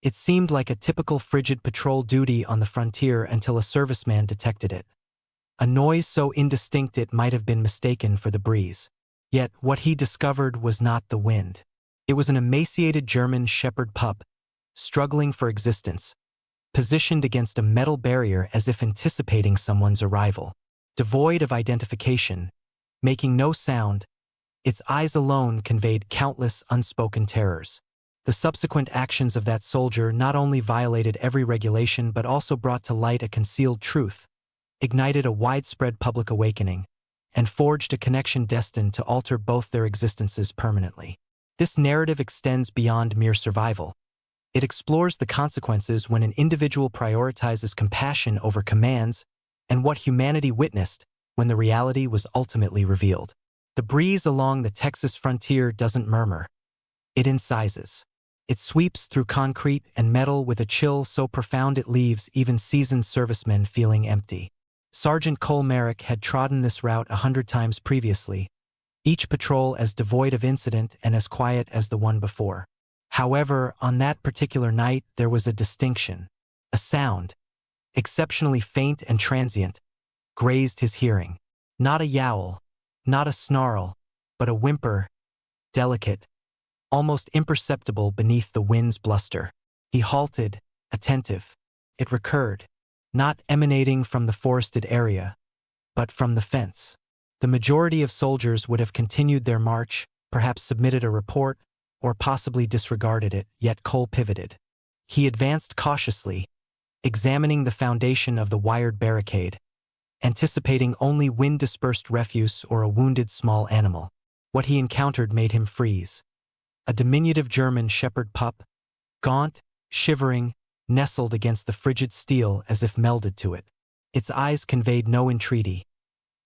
It seemed like a typical frigid patrol duty on the frontier until a serviceman detected it. A noise so indistinct it might have been mistaken for the breeze. Yet what he discovered was not the wind. It was an emaciated German shepherd pup, struggling for existence, positioned against a metal barrier as if anticipating someone's arrival. Devoid of identification, making no sound, its eyes alone conveyed countless unspoken terrors. The subsequent actions of that soldier not only violated every regulation but also brought to light a concealed truth, ignited a widespread public awakening, and forged a connection destined to alter both their existences permanently. This narrative extends beyond mere survival. It explores the consequences when an individual prioritizes compassion over commands and what humanity witnessed when the reality was ultimately revealed. The breeze along the Texas frontier doesn't murmur. It incises. It sweeps through concrete and metal with a chill so profound it leaves even seasoned servicemen feeling empty. Sergeant Cole Merrick had trodden this route 100 times previously, each patrol as devoid of incident and as quiet as the one before. However, on that particular night there was a distinction. A sound, exceptionally faint and transient, grazed his hearing. Not a yowl, not a snarl, but a whimper, delicate, almost imperceptible beneath the wind's bluster. He halted, attentive. It recurred, not emanating from the forested area, but from the fence. The majority of soldiers would have continued their march, perhaps submitted a report, or possibly disregarded it, yet Cole pivoted. He advanced cautiously, examining the foundation of the wired barricade, anticipating only wind-dispersed refuse or a wounded small animal. What he encountered made him freeze. A diminutive German shepherd pup, gaunt, shivering, nestled against the frigid steel as if melded to it. Its eyes conveyed no entreaty.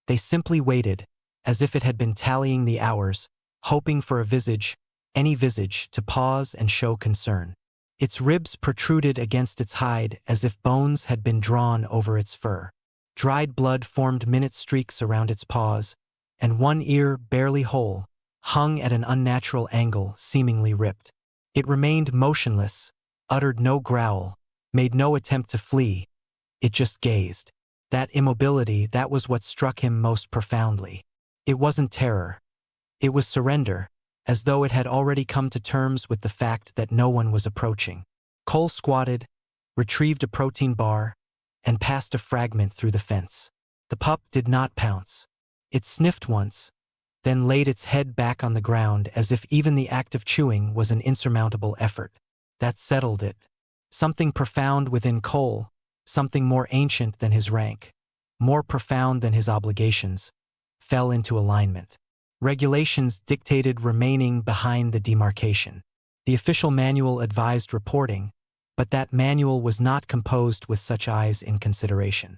They simply waited, as if it had been tallying the hours, hoping for a visage, any visage, to pause and show concern. Its ribs protruded against its hide as if bones had been drawn over its fur. Dried blood formed minute streaks around its paws, and one ear, barely whole, hung at an unnatural angle, seemingly ripped. It remained motionless, uttered no growl, made no attempt to flee. It just gazed. That immobility, that was what struck him most profoundly. It wasn't terror. It was surrender, as though it had already come to terms with the fact that no one was approaching. Cole squatted, retrieved a protein bar, and passed a fragment through the fence. The pup did not pounce. It sniffed once, then laid its head back on the ground as if even the act of chewing was an insurmountable effort. That settled it. Something profound within Cole, something more ancient than his rank, more profound than his obligations, fell into alignment. Regulations dictated remaining behind the demarcation. The official manual advised reporting, but that manual was not composed with such eyes in consideration.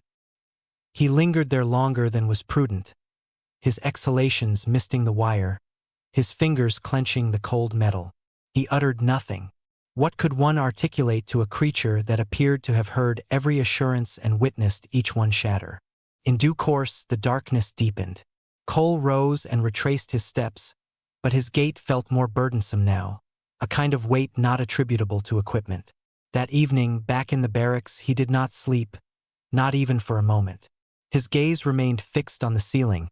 He lingered there longer than was prudent, his exhalations misting the wire, his fingers clenching the cold metal. He uttered nothing. What could one articulate to a creature that appeared to have heard every assurance and witnessed each one shatter? In due course, the darkness deepened. Cole rose and retraced his steps, but his gait felt more burdensome now, a kind of weight not attributable to equipment. That evening, back in the barracks, he did not sleep, not even for a moment. His gaze remained fixed on the ceiling,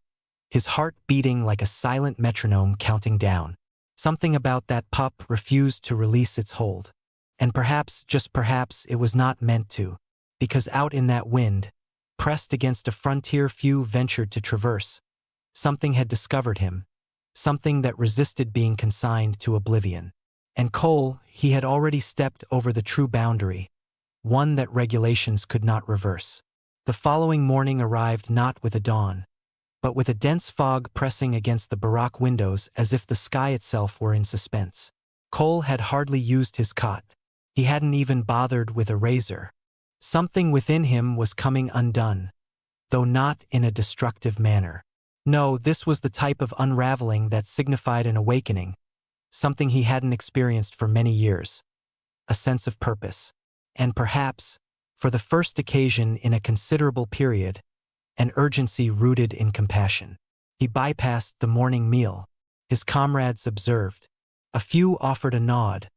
his heart beating like a silent metronome counting down. Something about that pup refused to release its hold. And perhaps, just perhaps, it was not meant to, because out in that wind, pressed against a frontier few ventured to traverse, something had discovered him, something that resisted being consigned to oblivion. And Cole, he had already stepped over the true boundary, one that regulations could not reverse. The following morning arrived not with a dawn, but with a dense fog pressing against the barack windows as if the sky itself were in suspense. Cole had hardly used his cot. He hadn't even bothered with a razor. Something within him was coming undone, though not in a destructive manner. No, this was the type of unraveling that signified an awakening, something he hadn't experienced for many years, a sense of purpose, and perhaps, for the first occasion in a considerable period, an urgency rooted in compassion. He bypassed the morning meal. His comrades observed. A few offered a nod,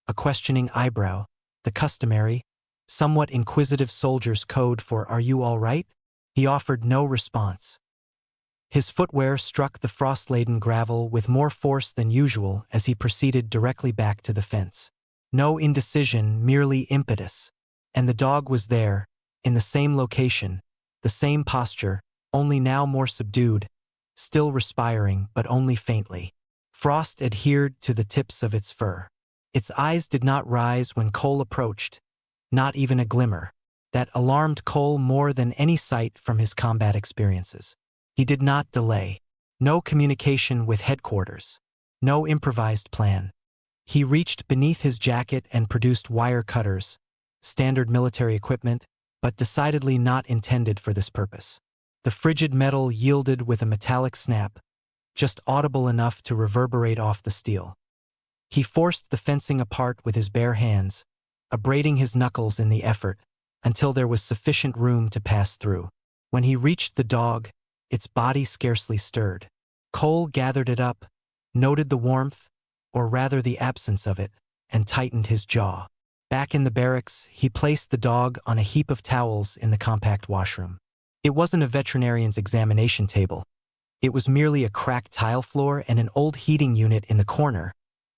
a questioning eyebrow, the customary, somewhat inquisitive soldier's code for "Are you all right?" He offered no response. His footwear struck the frost-laden gravel with more force than usual as he proceeded directly back to the fence. No indecision, merely impetus. And the dog was there, in the same location, the same posture, only now more subdued, still respiring but only faintly. Frost adhered to the tips of its fur. Its eyes did not rise when Cole approached, not even a glimmer. That alarmed Cole more than any sight from his combat experiences. He did not delay. No communication with headquarters. No improvised plan. He reached beneath his jacket and produced wire cutters, standard military equipment, but decidedly not intended for this purpose. The frigid metal yielded with a metallic snap, just audible enough to reverberate off the steel. He forced the fencing apart with his bare hands, abrading his knuckles in the effort, until there was sufficient room to pass through. When he reached the dog, its body scarcely stirred. Cole gathered it up, noted the warmth, or rather the absence of it, and tightened his jaw. Back in the barracks, he placed the dog on a heap of towels in the compact washroom. It wasn't a veterinarian's examination table. It was merely a cracked tile floor and an old heating unit in the corner,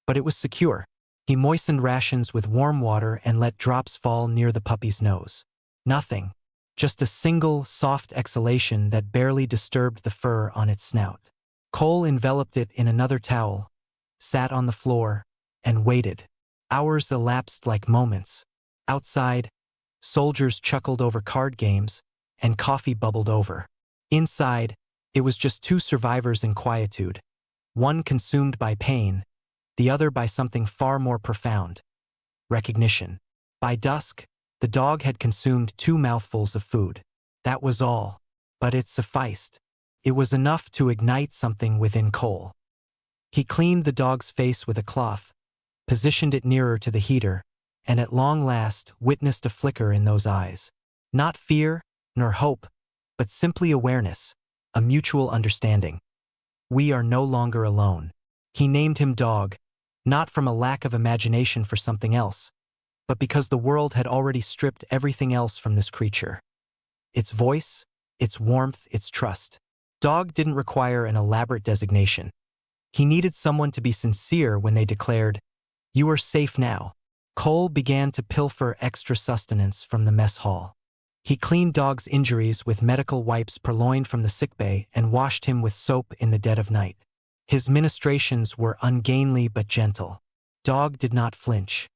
but it was secure. He moistened rations with warm water and let drops fall near the puppy's nose. Nothing. Just a single, soft exhalation that barely disturbed the fur on its snout. Cole enveloped it in another towel, sat on the floor, and waited. Hours elapsed like moments. Outside, soldiers chuckled over card games, and coffee bubbled over. Inside, it was just two survivors in quietude, one consumed by pain, the other by something far more profound: recognition. By dusk, the dog had consumed 2 mouthfuls of food. That was all. But it sufficed. It was enough to ignite something within Cole. He cleaned the dog's face with a cloth, positioned it nearer to the heater, and at long last witnessed a flicker in those eyes. Not fear, nor hope, but simply awareness, a mutual understanding. We are no longer alone. He named him Dog, not from a lack of imagination for something else, but because the world had already stripped everything else from this creature. Its voice, its warmth, its trust. Dog didn't require an elaborate designation. He needed someone to be sincere when they declared, "You are safe now." Cole began to pilfer extra sustenance from the mess hall. He cleaned Dog's injuries with medical wipes purloined from the sickbay and washed him with soap in the dead of night. His ministrations were ungainly but gentle. Dog did not flinch.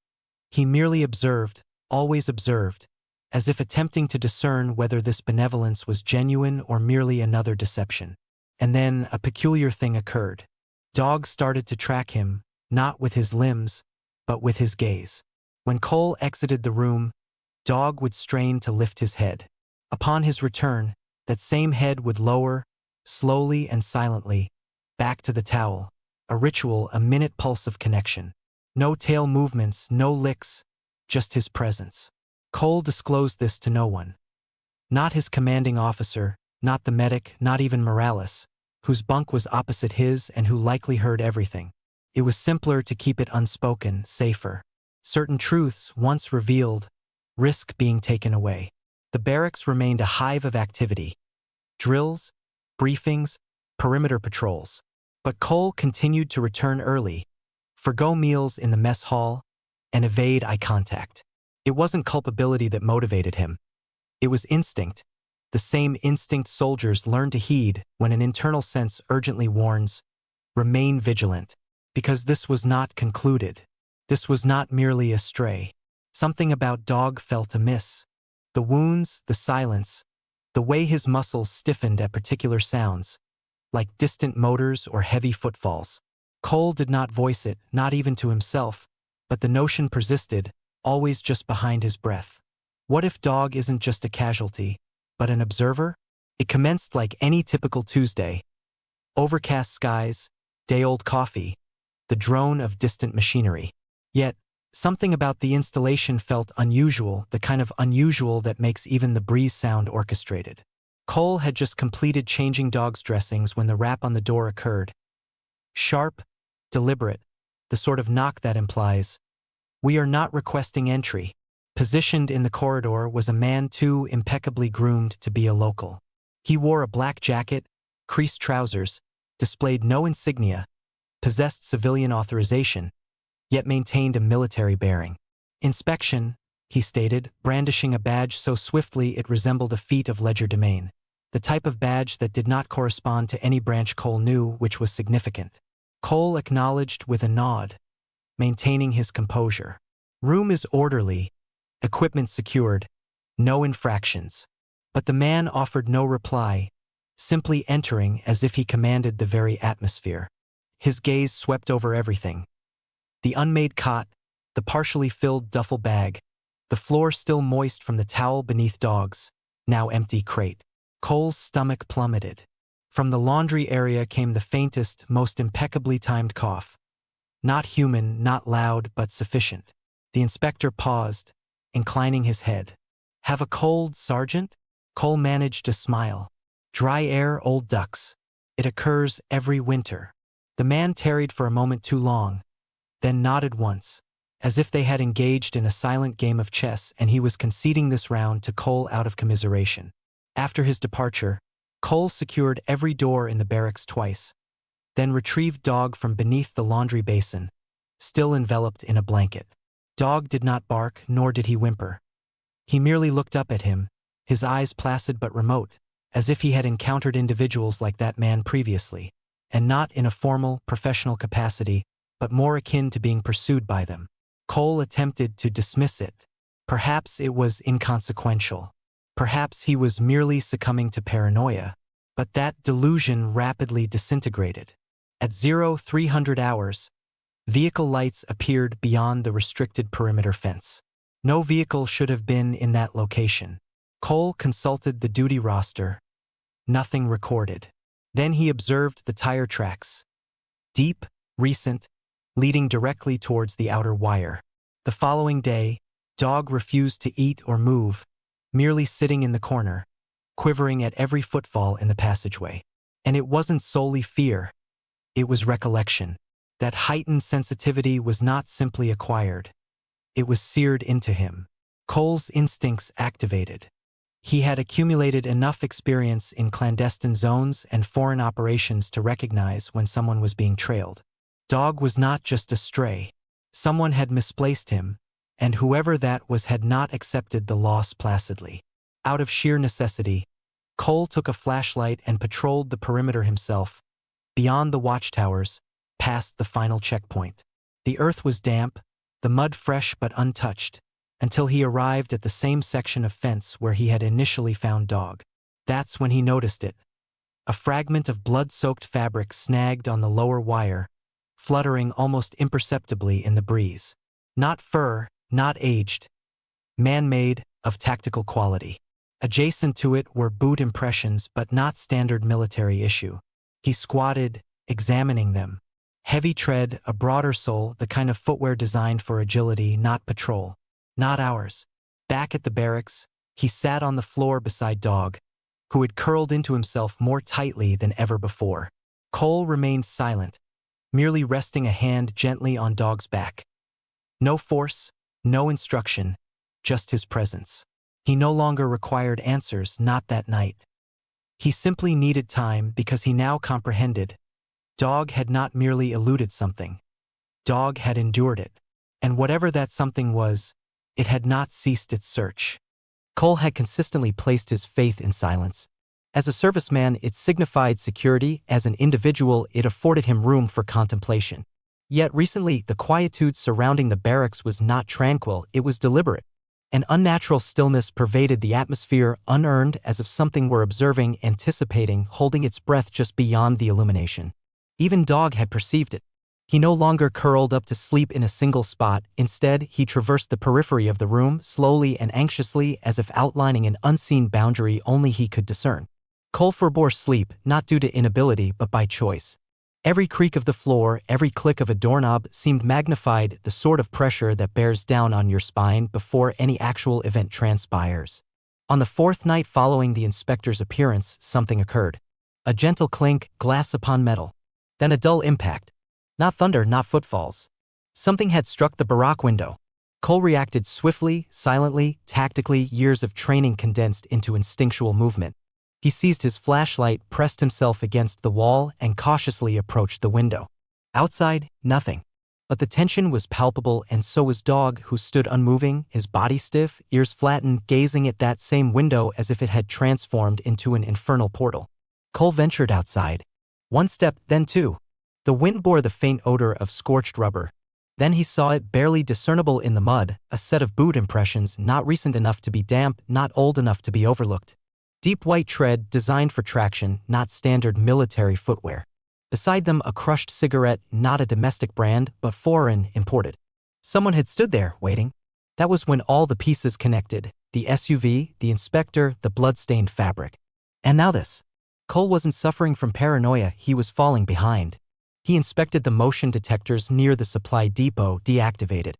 He merely observed, always observed, as if attempting to discern whether this benevolence was genuine or merely another deception. And then a peculiar thing occurred. Dog started to track him, not with his limbs, but with his gaze. When Cole exited the room, Dog would strain to lift his head. Upon his return, that same head would lower, slowly and silently, back to the towel, a ritual, a minute pulse of connection. No tail movements, no licks, just his presence. Cole disclosed this to no one. Not his commanding officer, not the medic, not even Morales, whose bunk was opposite his and who likely heard everything. It was simpler to keep it unspoken, safer. Certain truths, once revealed, risk being taken away. The barracks remained a hive of activity. Drills, briefings, perimeter patrols. But Cole continued to return early, forgo meals in the mess hall, and evade eye contact. It wasn't culpability that motivated him. It was instinct, the same instinct soldiers learn to heed when an internal sense urgently warns, remain vigilant, because this was not concluded. This was not merely a stray. Something about Dog felt amiss. The wounds, the silence, the way his muscles stiffened at particular sounds, like distant motors or heavy footfalls. Cole did not voice it, not even to himself, but the notion persisted, always just behind his breath. What if Dog isn't just a casualty, but an observer? It commenced like any typical Tuesday. Overcast skies, day-old coffee, the drone of distant machinery. Yet, something about the installation felt unusual, the kind of unusual that makes even the breeze sound orchestrated. Cole had just completed changing Dog's dressings when the rap on the door occurred. Sharp, deliberate, the sort of knock that implies, "We are not requesting entry." Positioned in the corridor was a man too impeccably groomed to be a local. He wore a black jacket, creased trousers, displayed no insignia, possessed civilian authorization, yet maintained a military bearing. Inspection, he stated, brandishing a badge so swiftly it resembled a feat of legerdemain. The type of badge that did not correspond to any branch Cole knew, which was significant. Cole acknowledged with a nod, maintaining his composure. Room is orderly, equipment secured, no infractions. But the man offered no reply, simply entering as if he commanded the very atmosphere. His gaze swept over everything. The unmade cot, the partially filled duffel bag, the floor still moist from the towel beneath Dog's, now empty crate. Cole's stomach plummeted. From the laundry area came the faintest, most impeccably timed cough. Not human, not loud, but sufficient. The inspector paused, inclining his head. "Have a cold, Sergeant?" Cole managed to smile. "Dry air, old ducks. It occurs every winter." The man tarried for a moment too long, then nodded once, as if they had engaged in a silent game of chess and he was conceding this round to Cole out of commiseration. After his departure, Cole secured every door in the barracks twice, then retrieved Dog from beneath the laundry basin, still enveloped in a blanket. Dog did not bark, nor did he whimper. He merely looked up at him, his eyes placid but remote, as if he had encountered individuals like that man previously, and not in a formal, professional capacity, but more akin to being pursued by them. Cole attempted to dismiss it. Perhaps it was inconsequential. Perhaps he was merely succumbing to paranoia. But that delusion rapidly disintegrated. At 0300 hours, vehicle lights appeared beyond the restricted perimeter fence. No vehicle should have been in that location. Cole consulted the duty roster. Nothing recorded. Then he observed the tire tracks. Deep, recent, leading directly towards the outer wire. The following day, Dog refused to eat or move, merely sitting in the corner, quivering at every footfall in the passageway. And it wasn't solely fear. It was recollection. That heightened sensitivity was not simply acquired. It was seared into him. Cole's instincts activated. He had accumulated enough experience in clandestine zones and foreign operations to recognize when someone was being trailed. Dog was not just a stray. Someone had misplaced him, and whoever that was had not accepted the loss placidly. Out of sheer necessity, Cole took a flashlight and patrolled the perimeter himself, beyond the watchtowers, past the final checkpoint. The earth was damp, the mud fresh but untouched, until he arrived at the same section of fence where he had initially found Dog. That's when he noticed it. A fragment of blood-soaked fabric snagged on the lower wire, fluttering almost imperceptibly in the breeze. Not fur, not aged. Man-made, of tactical quality. Adjacent to it were boot impressions but not standard military issue. He squatted, examining them. Heavy tread, a broader sole, the kind of footwear designed for agility, not patrol. Not ours. Back at the barracks, he sat on the floor beside Dog, who had curled into himself more tightly than ever before. Cole remained silent, merely resting a hand gently on Dog's back. No force, no instruction, just his presence. He no longer required answers, not that night. He simply needed time because he now comprehended. Dog had not merely eluded something. Dog had endured it. And whatever that something was, it had not ceased its search. Cole had consistently placed his faith in silence. As a serviceman, it signified security. As an individual, it afforded him room for contemplation. Yet recently, the quietude surrounding the barracks was not tranquil, it was deliberate. An unnatural stillness pervaded the atmosphere, unearned, as if something were observing, anticipating, holding its breath just beyond the illumination. Even Dog had perceived it. He no longer curled up to sleep in a single spot. Instead, he traversed the periphery of the room, slowly and anxiously, as if outlining an unseen boundary only he could discern. Cole forbore sleep, not due to inability but by choice. Every creak of the floor, every click of a doorknob seemed magnified, the sort of pressure that bears down on your spine before any actual event transpires. On the fourth night following the inspector's appearance, something occurred. A gentle clink, glass upon metal. Then a dull impact. Not thunder, not footfalls. Something had struck the barack window. Cole reacted swiftly, silently, tactically, years of training condensed into instinctual movement. He seized his flashlight, pressed himself against the wall, and cautiously approached the window. Outside, nothing. But the tension was palpable, and so was Dog, who stood unmoving, his body stiff, ears flattened, gazing at that same window as if it had transformed into an infernal portal. Cole ventured outside. One step, then two. The wind bore the faint odor of scorched rubber. Then he saw it, barely discernible in the mud, a set of boot impressions, not recent enough to be damp, not old enough to be overlooked. Deep white tread, designed for traction, not standard military footwear. Beside them, a crushed cigarette, not a domestic brand, but foreign, imported. Someone had stood there, waiting. That was when all the pieces connected: the SUV, the inspector, the blood-stained fabric. And now this. Cole wasn't suffering from paranoia, he was falling behind. He inspected the motion detectors near the supply depot, deactivated.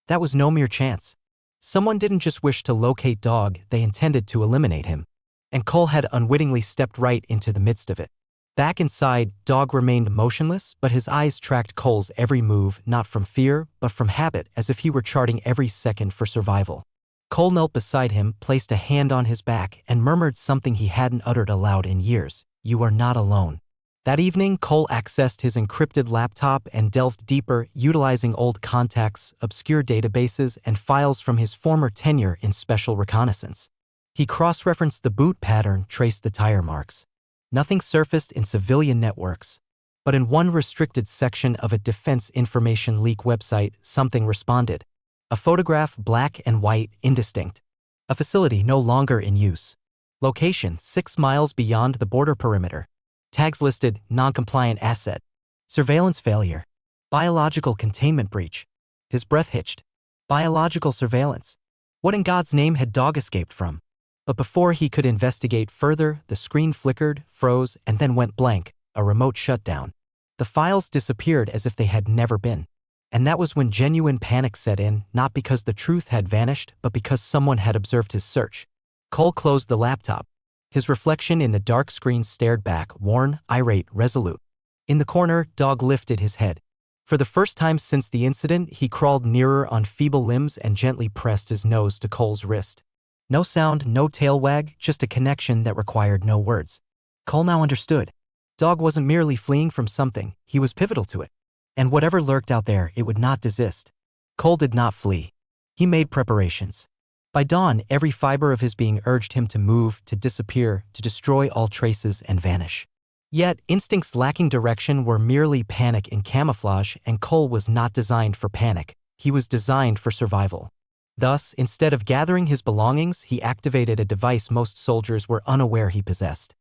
That was no mere chance. Someone didn't just wish to locate Dog, they intended to eliminate him. And Cole had unwittingly stepped right into the midst of it. Back inside, Dog remained motionless, but his eyes tracked Cole's every move, not from fear, but from habit, as if he were charting every second for survival. Cole knelt beside him, placed a hand on his back, and murmured something he hadn't uttered aloud in years: "You are not alone." That evening, Cole accessed his encrypted laptop and delved deeper, utilizing old contacts, obscure databases, and files from his former tenure in Special Reconnaissance. He cross-referenced the boot pattern, traced the tire marks. Nothing surfaced in civilian networks. But in one restricted section of a defense information leak website, something responded. A photograph, black and white, indistinct. A facility no longer in use. Location, 6 miles beyond the border perimeter. Tags listed: non-compliant asset. Surveillance failure. Biological containment breach. His breath hitched. Biological surveillance. What in God's name had Dog escaped from? But before he could investigate further, the screen flickered, froze, and then went blank, a remote shutdown. The files disappeared as if they had never been. And that was when genuine panic set in, not because the truth had vanished, but because someone had observed his search. Cole closed the laptop. His reflection in the dark screen stared back, worn, irate, resolute. In the corner, Dog lifted his head. For the first time since the incident, he crawled nearer on feeble limbs and gently pressed his nose to Cole's wrist. No sound, no tail wag, just a connection that required no words. Cole now understood. Dog wasn't merely fleeing from something, he was pivotal to it. And whatever lurked out there, it would not desist. Cole did not flee. He made preparations. By dawn, every fiber of his being urged him to move, to disappear, to destroy all traces and vanish. Yet, instincts lacking direction were merely panic in camouflage, and Cole was not designed for panic. He was designed for survival. Thus, instead of gathering his belongings, he activated a device most soldiers were unaware he possessed.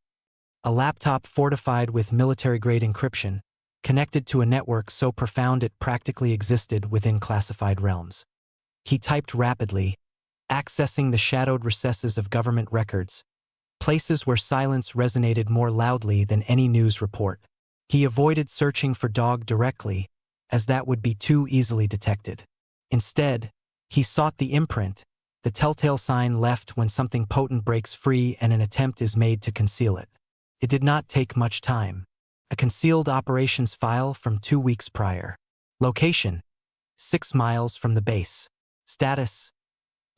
A laptop fortified with military-grade encryption, connected to a network so profound it practically existed within classified realms. He typed rapidly, accessing the shadowed recesses of government records, places where silence resonated more loudly than any news report. He avoided searching for Dog directly, as that would be too easily detected. Instead, he sought the imprint, the telltale sign left when something potent breaks free and an attempt is made to conceal it. It did not take much time. A concealed operations file from 2 weeks prior. Location: 6 miles from the base. Status: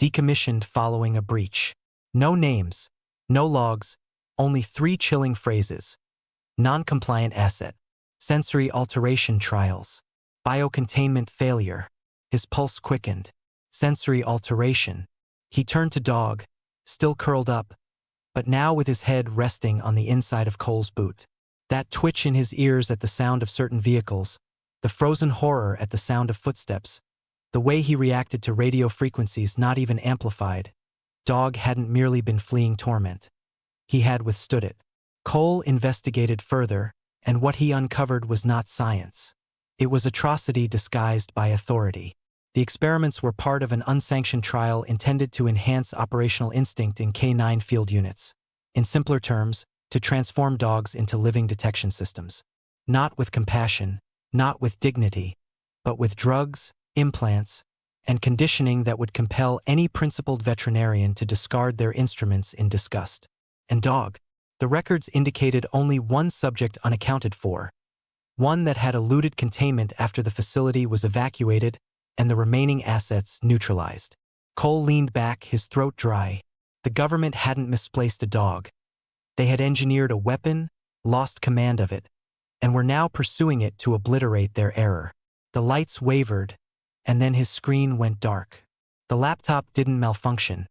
decommissioned following a breach. No names, no logs, only 3 chilling phrases. Non-compliant asset. Sensory alteration trials. Biocontainment failure. His pulse quickened. Sensory alteration. He turned to Dog, still curled up, but now with his head resting on the inside of Cole's boot. That twitch in his ears at the sound of certain vehicles, the frozen horror at the sound of footsteps, the way he reacted to radio frequencies not even amplified. Dog hadn't merely been fleeing torment. He had withstood it. Cole investigated further, and what he uncovered was not science. It was atrocity disguised by authority. The experiments were part of an unsanctioned trial intended to enhance operational instinct in K-9 field units. In simpler terms, to transform dogs into living detection systems. Not with compassion, not with dignity, but with drugs, implants, and conditioning that would compel any principled veterinarian to discard their instruments in disgust. And Dog. The records indicated only one subject unaccounted for. One that had eluded containment after the facility was evacuated, and the remaining assets neutralized. Cole leaned back, his throat dry. The government hadn't misplaced a dog. They had engineered a weapon, lost command of it, and were now pursuing it to obliterate their error. The lights wavered, and then his screen went dark. The laptop didn't malfunction.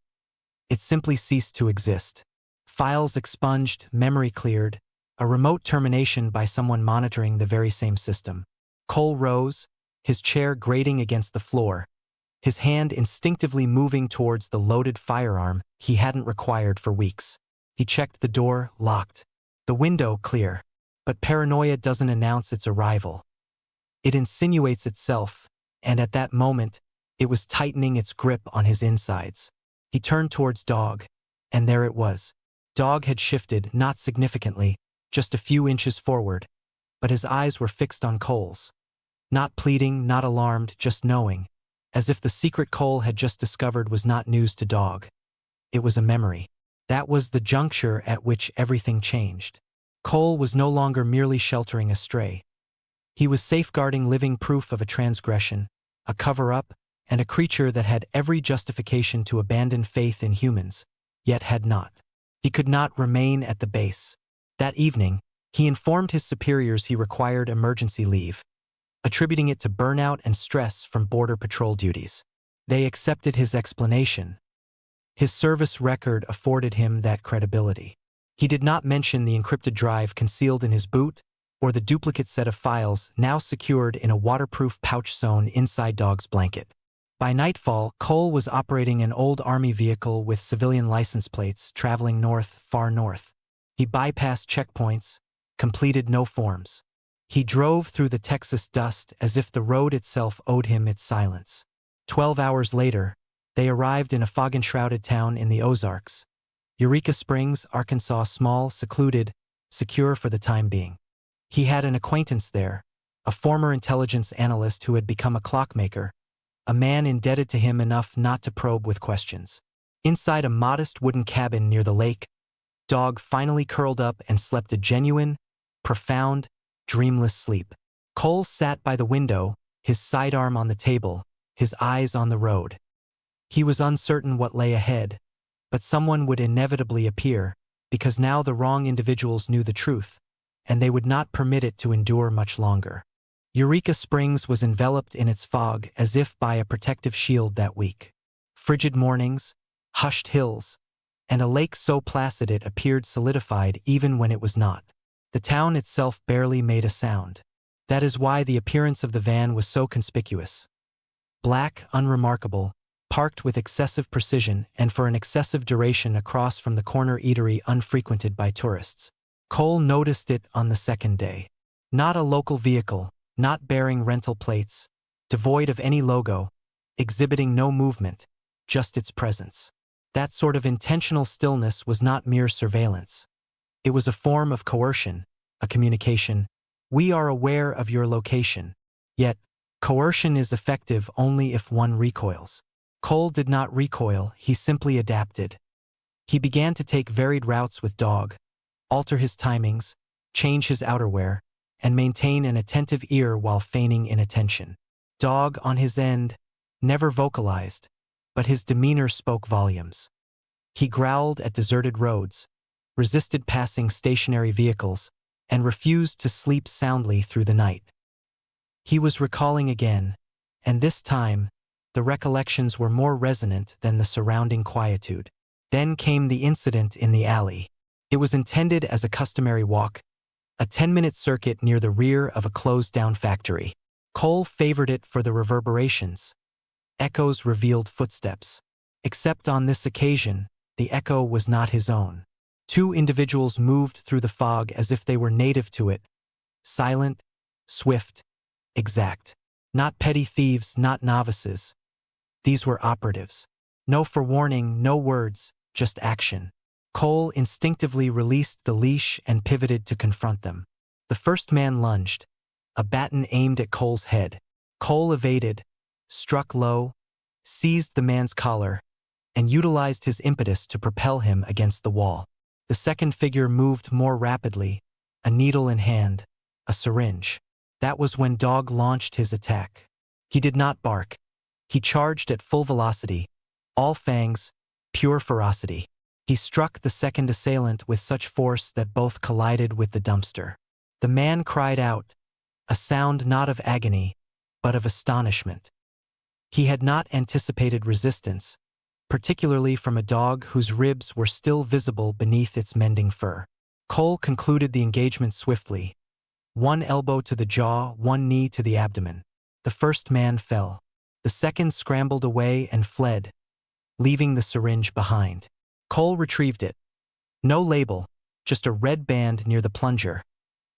It simply ceased to exist. Files expunged, memory cleared, a remote termination by someone monitoring the very same system. Cole rose, his chair grating against the floor, his hand instinctively moving towards the loaded firearm he hadn't required for weeks. He checked the door, locked. The window clear. But paranoia doesn't announce its arrival. It insinuates itself, and at that moment, it was tightening its grip on his insides. He turned towards Dog, and there it was. Dog had shifted, not significantly, just a few inches forward, but his eyes were fixed on Cole's. Not pleading, not alarmed, just knowing, as if the secret Cole had just discovered was not news to Dog. It was a memory. That was the juncture at which everything changed. Cole was no longer merely sheltering a stray. He was safeguarding living proof of a transgression, a cover-up, and a creature that had every justification to abandon faith in humans, yet had not. He could not remain at the base. That evening, he informed his superiors he required emergency leave, attributing it to burnout and stress from border patrol duties. They accepted his explanation. His service record afforded him that credibility. He did not mention the encrypted drive concealed in his boot or the duplicate set of files now secured in a waterproof pouch sewn inside Dog's blanket. By nightfall, Cole was operating an old army vehicle with civilian license plates traveling north, far north. He bypassed checkpoints, completed no forms. He drove through the Texas dust as if the road itself owed him its silence. 12 hours later, they arrived in a fog-enshrouded town in the Ozarks. Eureka Springs, Arkansas, small, secluded, secure for the time being. He had an acquaintance there, a former intelligence analyst who had become a clockmaker, a man indebted to him enough not to probe with questions. Inside a modest wooden cabin near the lake, Dog finally curled up and slept a genuine, profound, dreamless sleep. Cole sat by the window, his sidearm on the table, his eyes on the road. He was uncertain what lay ahead, but someone would inevitably appear, because now the wrong individuals knew the truth, and they would not permit it to endure much longer. Eureka Springs was enveloped in its fog as if by a protective shield that week. Frigid mornings, hushed hills, and a lake so placid it appeared solidified even when it was not. The town itself barely made a sound. That is why the appearance of the van was so conspicuous. Black, unremarkable, parked with excessive precision and for an excessive duration across from the corner eatery unfrequented by tourists. Cole noticed it on the second day. Not a local vehicle, not bearing rental plates, devoid of any logo, exhibiting no movement, just its presence. That sort of intentional stillness was not mere surveillance. It was a form of coercion, a communication. We are aware of your location. Yet, coercion is effective only if one recoils. Cole did not recoil, he simply adapted. He began to take varied routes with Dog, alter his timings, change his outerwear, and maintain an attentive ear while feigning inattention. Dog, on his end, never vocalized, but his demeanor spoke volumes. He growled at deserted roads, resisted passing stationary vehicles, and refused to sleep soundly through the night. He was recalling again, and this time, the recollections were more resonant than the surrounding quietude. Then came the incident in the alley. It was intended as a customary walk, a 10-minute circuit near the rear of a closed-down factory. Cole favored it for the reverberations. Echoes revealed footsteps. Except on this occasion, the echo was not his own. Two individuals moved through the fog as if they were native to it. Silent, swift, exact. Not petty thieves, not novices. These were operatives. No forewarning, no words, just action. Cole instinctively released the leash and pivoted to confront them. The first man lunged, a baton aimed at Cole's head. Cole evaded, struck low, seized the man's collar, and utilized his impetus to propel him against the wall. The second figure moved more rapidly, a needle in hand, a syringe. That was when Dog launched his attack. He did not bark. He charged at full velocity, all fangs, pure ferocity. He struck the second assailant with such force that both collided with the dumpster. The man cried out, a sound not of agony, but of astonishment. He had not anticipated resistance, particularly from a dog whose ribs were still visible beneath its mending fur. Cole concluded the engagement swiftly. One elbow to the jaw, one knee to the abdomen. The first man fell. The second scrambled away and fled, leaving the syringe behind. Cole retrieved it. No label, just a red band near the plunger.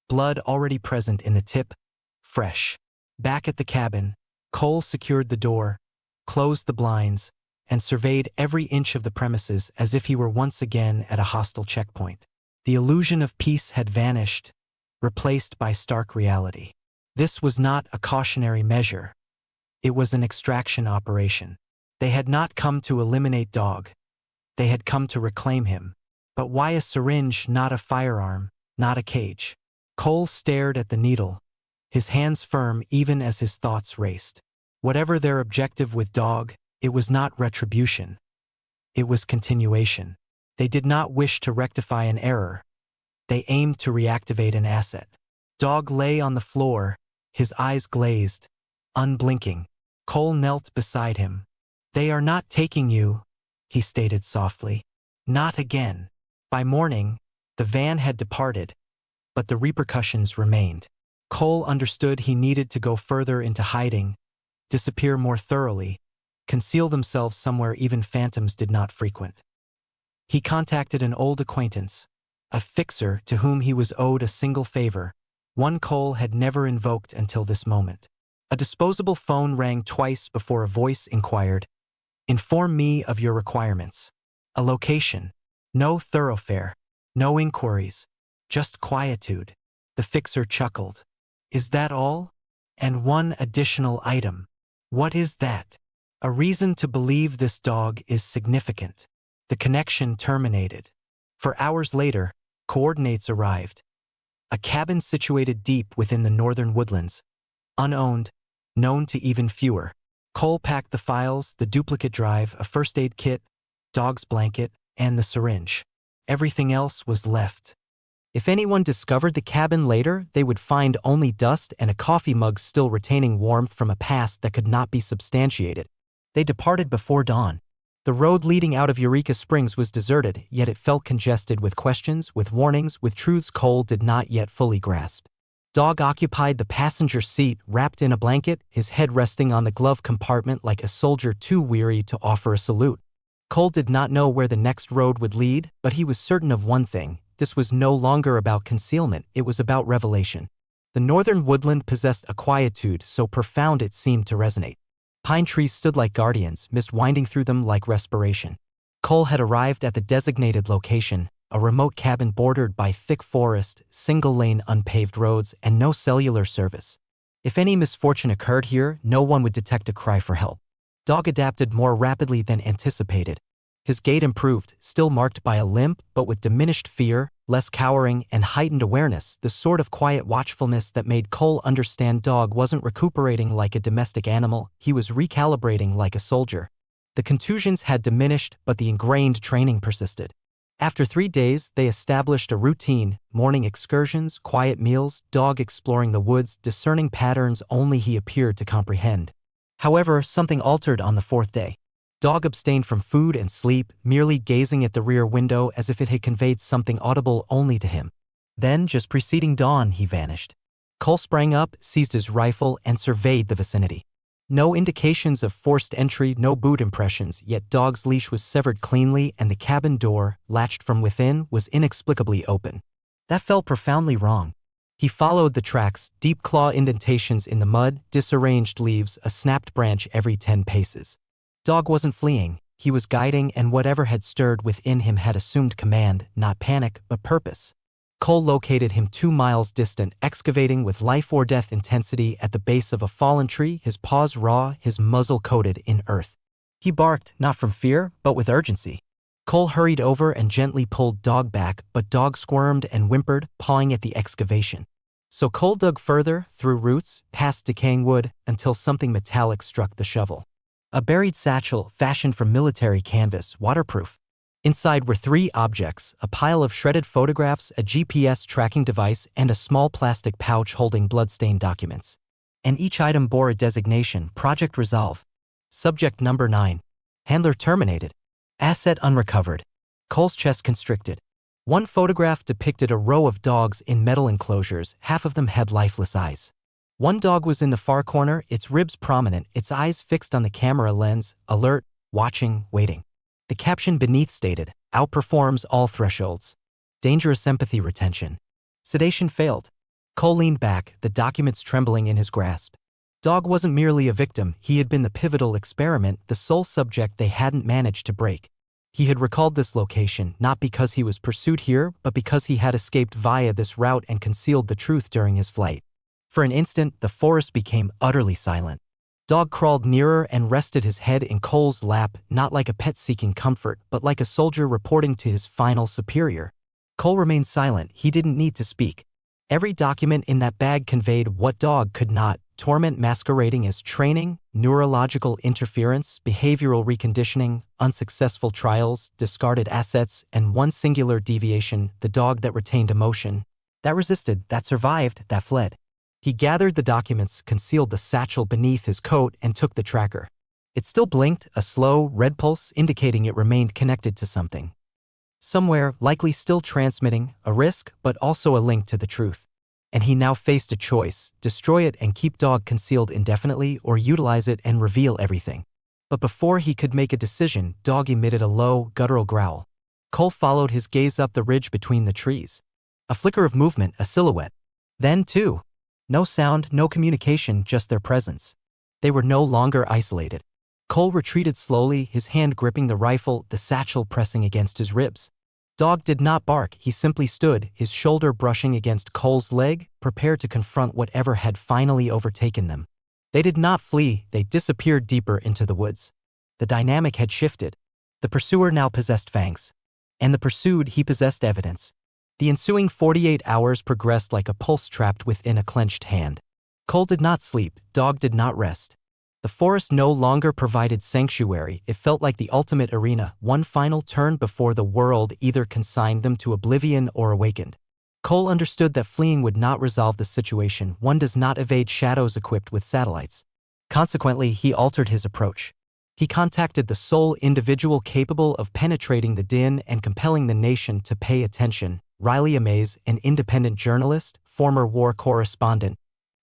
Blood already present in the tip, fresh. Back at the cabin, Cole secured the door, closed the blinds, and surveyed every inch of the premises as if he were once again at a hostile checkpoint. The illusion of peace had vanished, replaced by stark reality. This was not a cautionary measure. It was an extraction operation. They had not come to eliminate Dog. They had come to reclaim him. But why a syringe, not a firearm, not a cage? Cole stared at the needle, his hands firm even as his thoughts raced. Whatever their objective with Dog, it was not retribution. It was continuation. They did not wish to rectify an error. They aimed to reactivate an asset. Dog lay on the floor, his eyes glazed, unblinking. Cole knelt beside him. They are not taking you, he stated softly. Not again. By morning, the van had departed, but the repercussions remained. Cole understood he needed to go further into hiding, disappear more thoroughly, conceal themselves somewhere even phantoms did not frequent. He contacted an old acquaintance, a fixer to whom he was owed a single favor, one Cole had never invoked until this moment. A disposable phone rang twice before a voice inquired, "Inform me of your requirements." A location. No thoroughfare. No inquiries. Just quietude. The fixer chuckled. "Is that all? And one additional item. What is that?" "A reason to believe this dog is significant." The connection terminated. For hours later, coordinates arrived. A cabin situated deep within the northern woodlands. Unowned, known to even fewer. Cole packed the files, the duplicate drive, a first aid kit, Dog's blanket, and the syringe. Everything else was left. If anyone discovered the cabin later, they would find only dust and a coffee mug still retaining warmth from a past that could not be substantiated. They departed before dawn. The road leading out of Eureka Springs was deserted, yet it felt congested with questions, with warnings, with truths Cole did not yet fully grasp. Dog occupied the passenger seat, wrapped in a blanket, his head resting on the glove compartment like a soldier too weary to offer a salute. Cole did not know where the next road would lead, but he was certain of one thing. This was no longer about concealment, it was about revelation. The northern woodland possessed a quietude so profound it seemed to resonate. Pine trees stood like guardians, mist winding through them like respiration. Cole had arrived at the designated location, a remote cabin bordered by thick forest, single-lane unpaved roads, and no cellular service. If any misfortune occurred here, no one would detect a cry for help. Dog adapted more rapidly than anticipated. His gait improved, still marked by a limp, but with diminished fear, less cowering, and heightened awareness, the sort of quiet watchfulness that made Cole understand Dog wasn't recuperating like a domestic animal, he was recalibrating like a soldier. The contusions had diminished, but the ingrained training persisted. After 3 days, they established a routine, morning excursions, quiet meals, Dog exploring the woods, discerning patterns only he appeared to comprehend. However, something altered on the 4th day. Dog abstained from food and sleep, merely gazing at the rear window as if it had conveyed something audible only to him. Then, just preceding dawn, he vanished. Cole sprang up, seized his rifle, and surveyed the vicinity. No indications of forced entry, no boot impressions, yet Dog's leash was severed cleanly and the cabin door, latched from within, was inexplicably open. That felt profoundly wrong. He followed the tracks, deep claw indentations in the mud, disarranged leaves, a snapped branch every 10 paces. Dog wasn't fleeing, he was guiding, and whatever had stirred within him had assumed command, not panic, but purpose. Cole located him 2 miles distant, excavating with life-or-death intensity at the base of a fallen tree, his paws raw, his muzzle coated in earth. He barked, not from fear, but with urgency. Cole hurried over and gently pulled Dog back, but Dog squirmed and whimpered, pawing at the excavation. So Cole dug further, through roots, past decaying wood, until something metallic struck the shovel. A buried satchel fashioned from military canvas, waterproof. Inside were 3 objects: a pile of shredded photographs, a GPS tracking device, and a small plastic pouch holding blood-stained documents. And each item bore a designation: Project Resolve. Subject number 9. Handler terminated. Asset unrecovered. Cole's chest constricted. One photograph depicted a row of dogs in metal enclosures. Half of them had lifeless eyes. One dog was in the far corner, its ribs prominent, its eyes fixed on the camera lens, alert, watching, waiting. The caption beneath stated, "Outperforms all thresholds. Dangerous empathy retention." Sedation failed. Cole leaned back, the documents trembling in his grasp. Dog wasn't merely a victim, he had been the pivotal experiment, the sole subject they hadn't managed to break. He had recalled this location, not because he was pursued here, but because he had escaped via this route and concealed the truth during his flight. For an instant, the forest became utterly silent. Dog crawled nearer and rested his head in Cole's lap, not like a pet seeking comfort, but like a soldier reporting to his final superior. Cole remained silent, he didn't need to speak. Every document in that bag conveyed what Dog could not: torment masquerading as training, neurological interference, behavioral reconditioning, unsuccessful trials, discarded assets, and one singular deviation: the dog that retained emotion, that resisted, that survived, that fled. He gathered the documents, concealed the satchel beneath his coat, and took the tracker. It still blinked, a slow, red pulse indicating it remained connected to something. Somewhere, likely still transmitting, a risk, but also a link to the truth. And he now faced a choice: destroy it and keep Dog concealed indefinitely, or utilize it and reveal everything. But before he could make a decision, Dog emitted a low, guttural growl. Cole followed his gaze up the ridge between the trees. A flicker of movement, a silhouette. Then, too. No sound, no communication, just their presence. They were no longer isolated. Cole retreated slowly, his hand gripping the rifle, the satchel pressing against his ribs. Dog did not bark, he simply stood, his shoulder brushing against Cole's leg, prepared to confront whatever had finally overtaken them. They did not flee, they disappeared deeper into the woods. The dynamic had shifted. The pursuer now possessed fangs. And the pursued, he possessed evidence. The ensuing 48 hours progressed like a pulse trapped within a clenched hand. Cole did not sleep, Dog did not rest. The forest no longer provided sanctuary, it felt like the ultimate arena, one final turn before the world either consigned them to oblivion or awakened. Cole understood that fleeing would not resolve the situation, one does not evade shadows equipped with satellites. Consequently, he altered his approach. He contacted the sole individual capable of penetrating the din and compelling the nation to pay attention: Riley Amaze, an independent journalist, former war correspondent.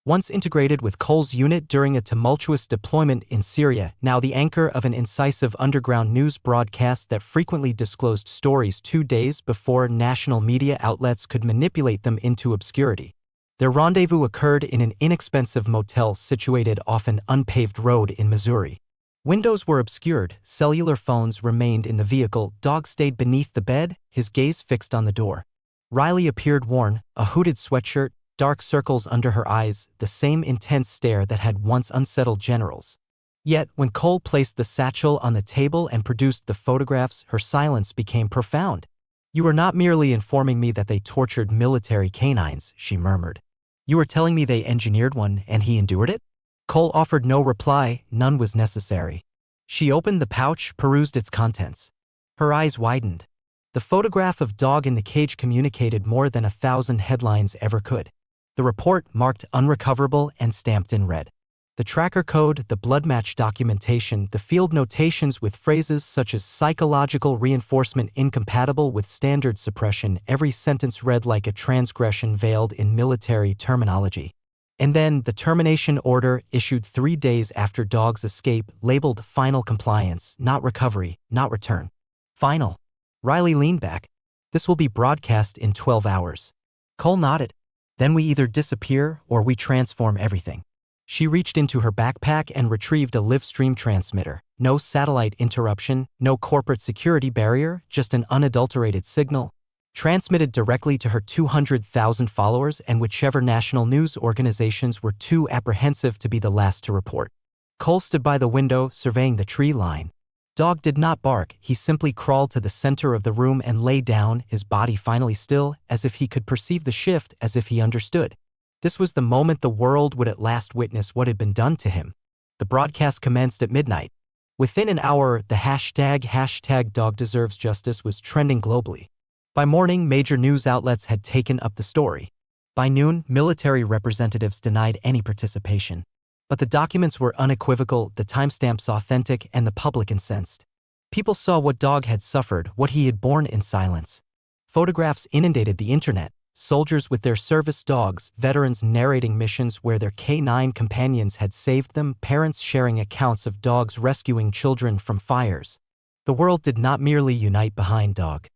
Once integrated with Cole's unit during a tumultuous deployment in Syria, now the anchor of an incisive underground news broadcast that frequently disclosed stories 2 days before national media outlets could manipulate them into obscurity. Their rendezvous occurred in an inexpensive motel situated off an unpaved road in Missouri. Windows were obscured, cellular phones remained in the vehicle, Dog stayed beneath the bed, his gaze fixed on the door. Riley appeared worn, a hooded sweatshirt, dark circles under her eyes, the same intense stare that had once unsettled generals. Yet, when Cole placed the satchel on the table and produced the photographs, her silence became profound. "You are not merely informing me that they tortured military canines," she murmured. "You are telling me they engineered one and he endured it?" Cole offered no reply, none was necessary. She opened the pouch, perused its contents. Her eyes widened. The photograph of Dog in the cage communicated more than 1,000 headlines ever could. The report, marked unrecoverable and stamped in red. The tracker code, the blood match documentation, the field notations with phrases such as psychological reinforcement incompatible with standard suppression, every sentence read like a transgression veiled in military terminology. And then, the termination order, issued 3 days after Dog's escape, labeled final compliance, not recovery, not return. Final. Riley leaned back. "This will be broadcast in 12 hours. Cole nodded. "Then we either disappear or we transform everything." She reached into her backpack and retrieved a live stream transmitter. No satellite interruption, no corporate security barrier, just an unadulterated signal, transmitted directly to her 200,000 followers and whichever national news organizations were too apprehensive to be the last to report. Cole stood by the window, surveying the tree line. Dog did not bark, he simply crawled to the center of the room and lay down, his body finally still, as if he could perceive the shift, as if he understood. This was the moment the world would at last witness what had been done to him. The broadcast commenced at midnight. Within an hour, the hashtag dog deserves justice was trending globally. By morning, major news outlets had taken up the story. By noon, military representatives denied any participation. But the documents were unequivocal, the timestamps authentic, and the public incensed. People saw what dog had suffered, what he had borne in silence. Photographs inundated the internet, soldiers with their service dogs, veterans narrating missions where their canine companions had saved them, parents sharing accounts of dogs rescuing children from fires. The world did not merely unite behind Dog.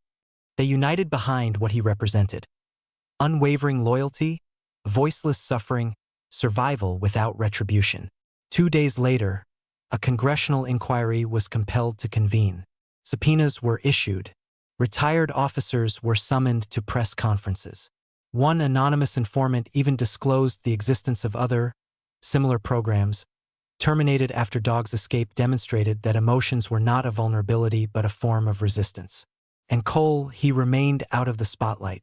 They united behind what he represented. Unwavering loyalty, voiceless suffering, survival without retribution. 2 days later, a congressional inquiry was compelled to convene. Subpoenas were issued. Retired officers were summoned to press conferences. One anonymous informant even disclosed the existence of other, similar programs. Terminated after Dog's escape demonstrated that emotions were not a vulnerability but a form of resistance. And Cole, he remained out of the spotlight.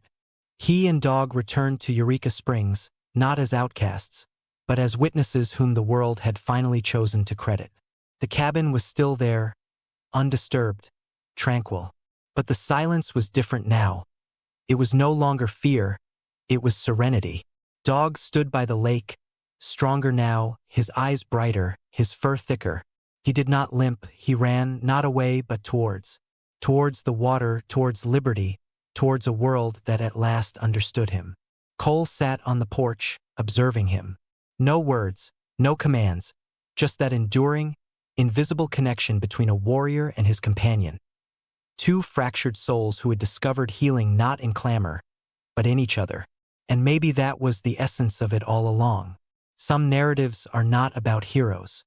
He and Dog returned to Eureka Springs, not as outcasts, but as witnesses whom the world had finally chosen to credit. The cabin was still there, undisturbed, tranquil. But the silence was different now. It was no longer fear, it was serenity. Dog stood by the lake, stronger now, his eyes brighter, his fur thicker. He did not limp, he ran, not away but towards the water, towards liberty, towards a world that at last understood him. Cole sat on the porch, observing him. No words, no commands, just that enduring, invisible connection between a warrior and his companion. Two fractured souls who had discovered healing not in clamor, but in each other. And maybe that was the essence of it all along. Some narratives are not about heroes.